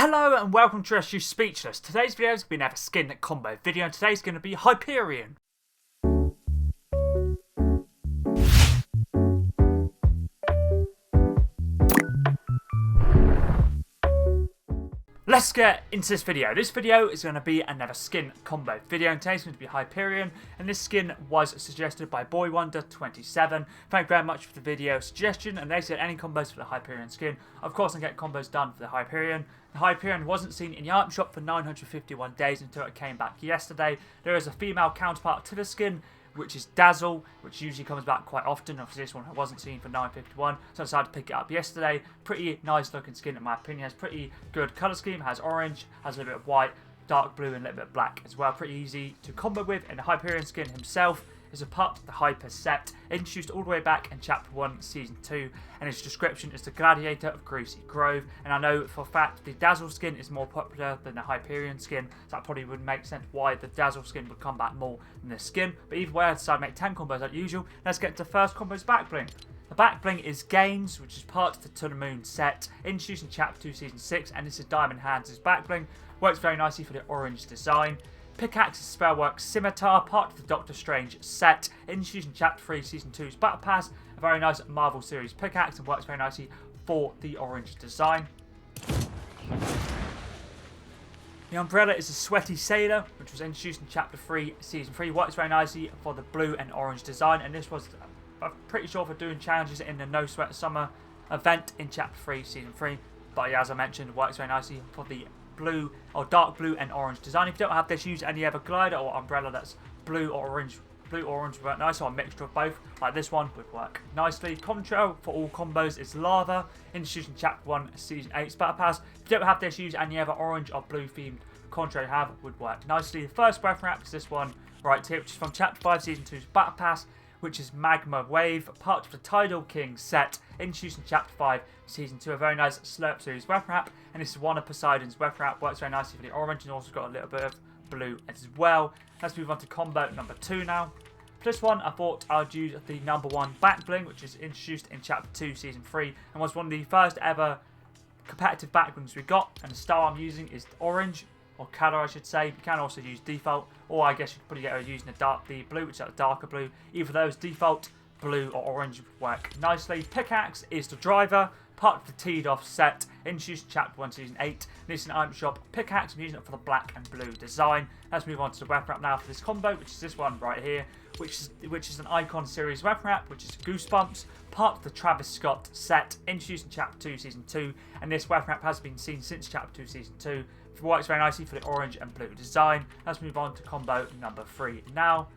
Hello and welcome to Rescue Speechless. Today's video is going to be another skin combo video and today's going to be Hyperion. Let's get into this video. This video is going to be another skin combo video and today's going to be Hyperion, and this skin was suggested by BoyWonder27. Thank you very much for the video suggestion, and they said any combos for the Hyperion skin. Of course I get combos done for the Hyperion. The Hyperion wasn't seen in the item shop for 951 days until it came back yesterday. There is a female counterpart to the skin, which is Dazzle, which usually comes back quite often. Obviously this one I wasn't seen for 951, so I decided to pick it up yesterday. Pretty nice looking skin in my opinion. Has pretty good colour scheme, has orange, has a little bit of white, dark blue and a little bit of black as well. Pretty easy to combo with, and the Hyperion skin himself is a part of the Hyper set, introduced all the way back in Chapter 1, Season 2, and his description is the Gladiator of Greasy Grove. And I know for a fact the Dazzle skin is more popular than the Hyperion skin, so that probably would make sense why the Dazzle skin would come back more than the skin. But either way, I decided to make 10 combos like usual. Let's get to the first combo's backbling. The backbling is Gains, which is part of the To the Moon set, introduced in Chapter 2, Season 6, and this is Diamond Hands' backbling. Works very nicely for the orange design. Pickaxe is Spellwork Scimitar, part of the Doctor Strange set, introduced in Chapter 3, Season 2's Battle Pass. A very nice Marvel series pickaxe and works very nicely for the orange design. The umbrella is a Sweaty Sailor, which was introduced in Chapter 3, Season 3. Works very nicely for the blue and orange design, and this was, I'm pretty sure, for doing challenges in the No Sweat Summer event in Chapter 3, Season 3. But yeah, as I mentioned, works very nicely for the blue or dark blue and orange design. If you don't have this, use any other glider or umbrella that's blue or orange. Blue or orange would work nice, or a mixture of both, like this one would work nicely. Contrail for all combos is Lava, introduced in Chapter 1, Season 8's Battle Pass. If you don't have this, use any other orange or blue themed contrail you have, would work nicely. The first weapon wrap is this one right here, which is from Chapter 5, Season 2's Battle Pass, which is Magma Wave, part of the Tidal King set, introduced in Chapter 5, Season 2. A very nice Slurp series weapon wrap, and this is one of Poseidon's weapon wrap. Works very nicely for the orange, and also got a little bit of blue as well. Let's move on to combo number 2 now. For this one, I thought I'd use the number 1 backbling, which is introduced in Chapter 2, Season 3, and was one of the first ever competitive backblings we got, and the style I'm using is orange, or colour I should say. You can also use default, or I guess you could probably get away using the blue, which is a darker blue. Either of those, default, blue or orange, would work nicely. Pickaxe is the driver, part of the Teed Off set, introduced in Chapter 1, Season 8. This is an item shop pickaxe. I'm using it for the black and blue design. Let's move on to the weapon wrap now for this combo, which is this one right here, which is an Icon series weapon wrap, which is Goosebumps, part of the Travis Scott set, introduced in Chapter 2, Season 2, and this weapon wrap has been seen since Chapter 2, Season 2. It works very nicely for the orange and blue design. Let's move on to combo number 3 now.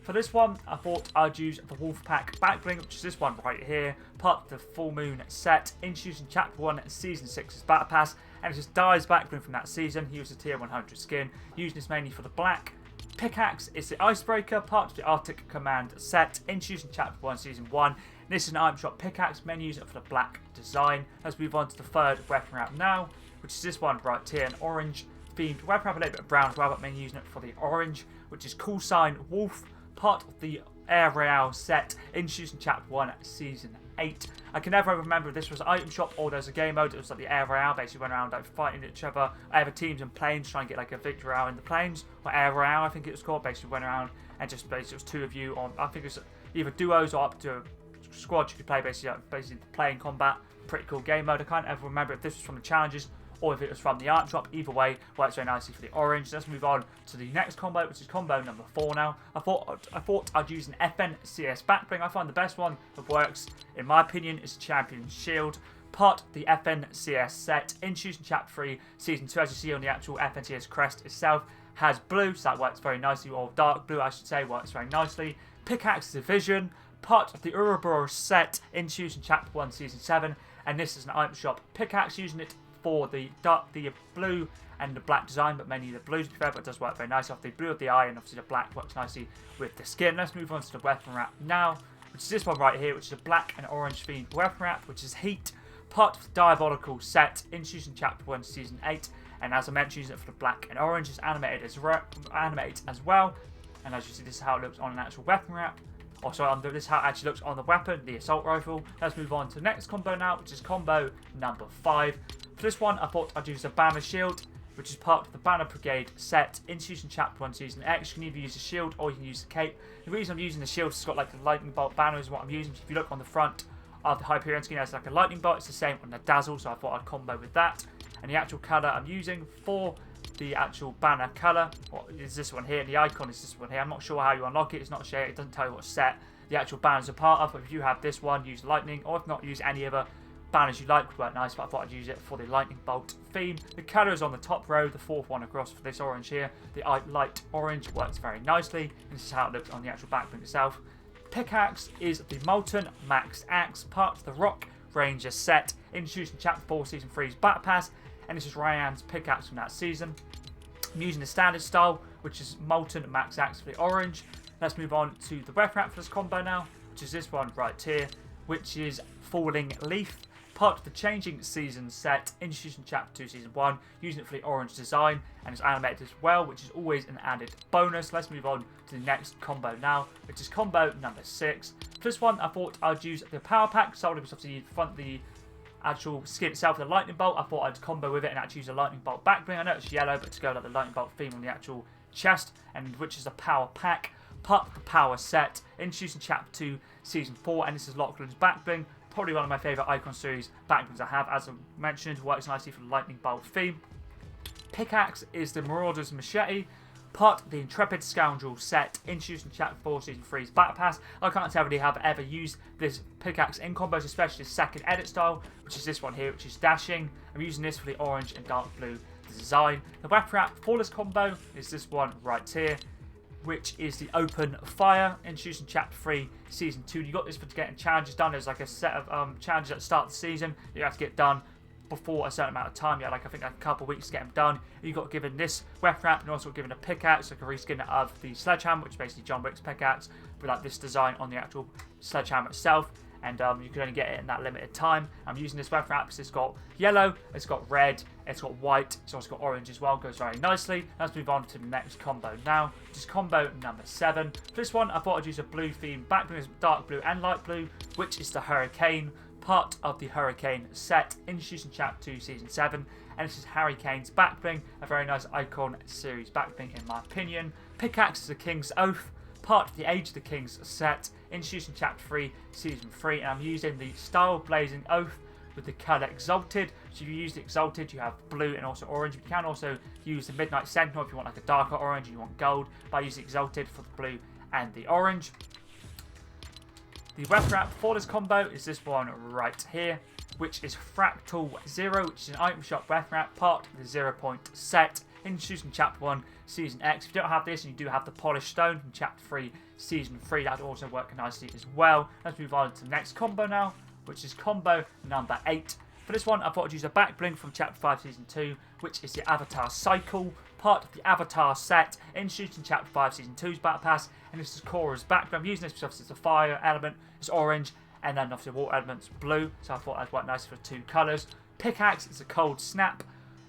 For this one, I thought I'd use the Wolfpack backbling, which is this one right here, part of the Full Moon set, introduced in Chapter 1, Season 6's Battle Pass, and it's just Dye's backbling from that season. He was a Tier 100 skin, using this mainly for the black. Pickaxe is the Icebreaker, part of the Arctic Command set, introduced in Chapter 1, Season 1. This is an item shop pickaxe, mainly using it for the black design. Let's move on to the third weapon wrap now, which is this one right here, an orange themed weapon wrap, a little bit of brown as well, but mainly using it for the orange, which is Call Sign Wolf, part of the Royale set, introduced in Chapter 1, Season 8. I can never remember if this was item shop or there's a game mode. It was like the Royale, basically went around like fighting each other, either teams and planes, trying to get like a victory royale in the planes, or Royale I think it was called. Basically went around and just basically it was 2 of you on, I think it was either duos or up to a squad you could play, basically playing combat. Pretty cool game mode. I can't ever remember if this was from the challenges or if it was from the art shop. Either way, works very nicely for the orange. Let's move on to the next combo, which is combo number 4 now. I thought I'd use an FNCS backbling. I find the best one that works, in my opinion, is Champion Shield, part of the FNCS set, introduced in Chapter 3, Season 2. As you see on the actual FNCS crest itself, has blue, so that works very nicely, or dark blue I should say, works very nicely. Pickaxe Division, part of the Ouroboros set, introduced in Chapter 1, Season 7, and this is an item shop pickaxe, using it for the blue and the black design, but mainly the blue to be fair, but it does work very nicely off the blue of the eye, and obviously the black works nicely with the skin. Let's move on to the weapon wrap now, which is this one right here, which is a black and orange themed weapon wrap, which is Heat, part of the Diabolical set, introduced in Chapter 1, Season 8, and as I mentioned, using it for the black and orange. It's animated as well, and as you see, this is how it looks on an actual weapon wrap. Also, this is how it actually looks on the weapon, the assault rifle. Let's move on to the next combo now, which is combo number 5. For this one, I thought I'd use a banner shield, which is part of the Banner Brigade set introduced in Chapter 1 Season X. You can either use a shield or you can use the cape. The reason I'm using the shield is it's got like a lightning bolt banner is what I'm using. If you look on the front of the Hyperion Skin, there's like a lightning bolt. It's the same on the dazzle, so I thought I'd combo with that. And the actual colour I'm using for the actual banner colour is this one here. The icon is this one here. I'm not sure how you unlock it. It's not shared. It doesn't tell you what set the actual banners are part of. But if you have this one, use lightning, or if not, use any other banners you like. Would work nice, but I thought I'd use it for the lightning bolt theme. The colour is on the top row, the fourth one across for this orange here. The light orange works very nicely, and this is how it looks on the actual backbling itself. Pickaxe is the Molten Max Axe, part of the Rock Ranger set, introduced in Chapter 4 Season 3's Battle Pass, and this is Ryan's pickaxe from that season. I'm using the standard style, which is Molten Max Axe for the orange. Let's move on to the weapon wrap for this combo now, which is this one right here, which is Falling Leaf, part of the Changing Season set, introduced in Chapter 2 Season 1, using it for the orange design, and it's animated as well, which is always an added bonus. Let's move on to the next combo now, which is combo number 6. For this one, I thought I'd use the power pack, solely because obviously you front the actual skin itself with a lightning bolt. I thought I'd combo with it and actually use a lightning bolt backbling. I know it's yellow, but to go like the lightning bolt theme on the actual chest, and which is a power pack, part of the power set, introduced in Chapter 2 Season 4, and this is Lachlan's backbling. Probably one of my favourite Icon Series backblings I have. As I mentioned, works nicely for the lightning bolt theme. Pickaxe is the Marauder's Machete, part of the Intrepid Scoundrel set, introduced in Chapter 4 Season 3's Battle Pass. I can't tell if have ever used this pickaxe in combos, especially the second edit style, which is this one here, which is Dashing. I'm using this for the orange and dark blue design. The weapon wrap for this combo is this one right here, which is the Open Fire, introduced in Chapter 3 Season 2. You got this for getting challenges done. There's like a set of challenges at the start of the season you have to get done before a certain amount of time. You had like, I think like a couple of weeks to get them done. You got given this weapon wrap and also given a pickaxe, like a reskin of the sledgehammer, which is basically John Wick's pickaxe, with like this design on the actual sledgehammer itself. And you can only get it in that limited time. I'm using this weapon wrap because it's got yellow, it's got red, it's got white, it's also got orange as well. Goes very nicely. Let's move on to the next combo now, which is combo number 7. For this one, I thought I'd use a blue theme backbling, dark blue and light blue, which is the Hurricane, part of the Hurricane set, introduced in Chapter 2 Season 7. And this is Hurricane's backbling, a very nice Icon Series backbling in my opinion. Pickaxe is the King's Oath, part of the Age of the Kings set, introduced in Chapter 3 Season 3, and I'm using the Style Blazing Oath with the colour Exalted. So if you use the Exalted, you have blue and also orange. You can also use the Midnight Sentinel if you want like a darker orange and you want gold, but I use the Exalted for the blue and the orange. The weapon wrap for this combo is this one right here, which is Fractal Zero, which is an item shop weapon wrap, part of the 0 Point set, introduced in Chapter 1 Season X. If you don't have this and you do have the Polished Stone from Chapter 3 Season 3, that would also work nicely as well. Let's move on to the next combo now, which is combo number 8. For this one, I thought I'd use a back bling from Chapter 5 Season 2, which is the Avatar Cycle, part of the Avatar set, introduced in Chapter 5 Season 2's Battle Pass, and this is Korra's back bling. I'm using this because it's a fire element, it's orange, and then obviously the water element's blue, so I thought that'd work nice for 2 colours. Pickaxe is a Cold Snap,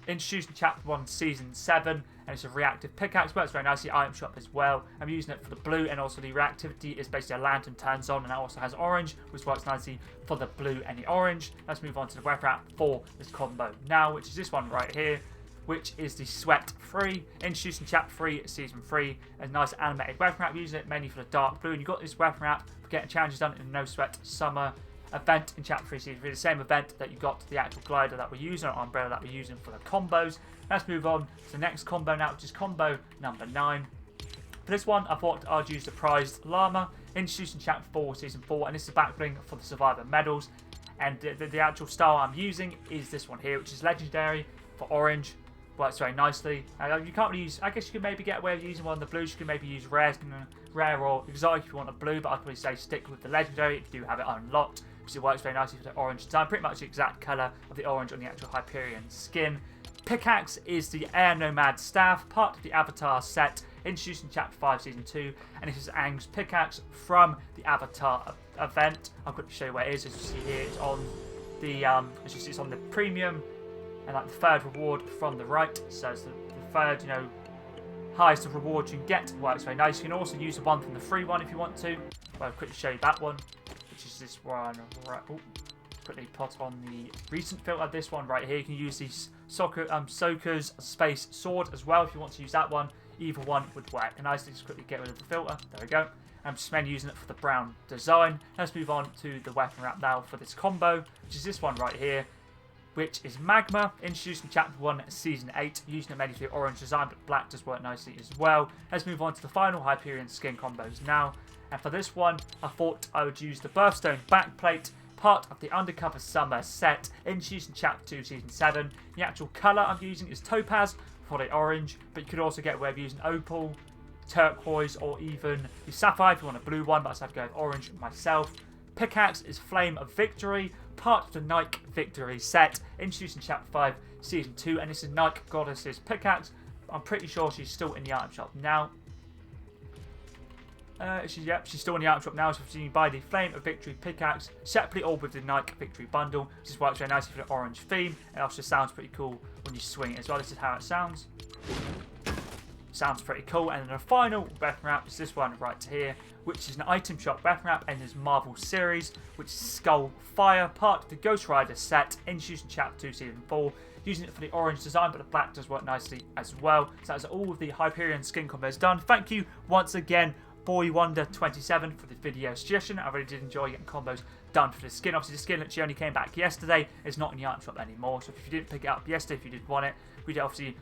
introduced in Chapter 1 Season 7, and it's a reactive pickaxe, works very nicely, item shop as well. I'm using it for the blue, and also the reactivity is basically a lantern turns on, and that also has orange, which works nicely for the blue and the orange. Let's move on to the weapon wrap for this combo now, which is this one right here, which is the Sweat Free, introduced in Chapter 3 Season 3, a nice animated weapon wrap. I'm using it mainly for the dark blue, and you've got this weapon wrap for getting challenges done in the No Sweat Summer event in Chapter 3 Season 3, the same event that you got the actual glider that we're using, or umbrella that we're using for the combos. Let's move on to the next combo now, which is combo number 9. For this one, I thought I'd use the Prized Llama, introduced in Chapter 4 Season 4, and this is back bling for the Survivor medals. And the actual style I'm using is this one here, which is Legendary for orange. Works very nicely. You can't really use, I guess you can maybe get away with using one of the blues. You can maybe use rare or exotic if you want a blue, but I'd probably say stick with the Legendary if you do have it unlocked, because it works very nicely for the orange design. Pretty much the exact colour of the orange on the actual Hyperion skin. Pickaxe is the Air Nomad Staff, part of the Avatar set, introduced in Chapter 5 Season 2, and this is Aang's pickaxe from the Avatar event. I'll quickly show you where it is. As you see here, it's on the it's on the premium, and like the third reward from the right. So it's the third, highest of rewards you can get. Works very nice. You can also use the one from the free one if you want to. I'll quickly show you that one, which is this one right. quickly put on the recent filter. This one right here, you can use the Soaker's Space Sword as well if you want to use that one. Either one would work. Nicely, just quickly get rid of the filter. There we go. I'm just mainly using it for the brown design. Let's move on to the weapon wrap now for this combo, which is this one right here, which is Magma, introduced in Chapter 1, Season 8, using it mainly for the orange design, but black does work nicely as well. Let's move on to the final Hyperion Skin combos now. And for this one, I thought I would use the Birthstone backplate, part of the Undercover Summer set, introduced in Chapter 2, Season 7. The actual colour I'm using is Topaz for the orange, but you could also get away with using Opal, Turquoise, or even the Sapphire if you want a blue one, but I decided to go with orange myself. Pickaxe is Flame of Victory, part of the Nike Victory set, introduced in Chapter 5, Season 2, and this is Nike Goddess's pickaxe. I'm pretty sure she's still in the item shop now. She's still in the item shop now, so you can buy the Flame of Victory pickaxe separately or with the Nike Victory bundle. This works very nicely for the orange theme, and also sounds pretty cool when you swing it as well. This is how it sounds. Sounds pretty cool. And then the final weapon wrap is this one right here, which is an item shop weapon wrap in this Marvel series, which is Skull Fire, part of the Ghost Rider set, introduced in Chapter 2, Season 4. Using it for the orange design, but the black does work nicely as well. So that's all of the Hyperion Skin combos done. Thank you once again, BoyWonder27, for the video suggestion. I really did enjoy getting combos done for the skin. Obviously, the skin literally only came back yesterday. It's not in the item shop anymore. So if you didn't pick it up yesterday, if you did want it, we did obviously.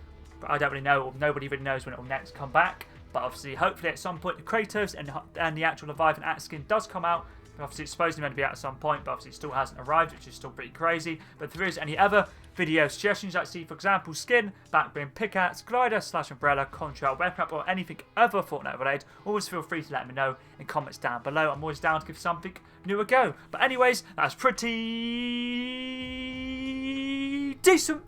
I don't really know, or nobody really knows when it will next come back. But obviously, hopefully at some point, the Kratos and the actual Leviathan Axe skin does come out. But obviously, it's supposedly meant to be out at some point, but obviously it still hasn't arrived, which is still pretty crazy. But if there is any other video suggestions you'd like to see, for example, skin, backbling, pickaxe, glider, /umbrella, contrail, weapon wrap, or anything other Fortnite related, always feel free to let me know in comments down below. I'm always down to give something new a go. But anyways, that's pretty decent.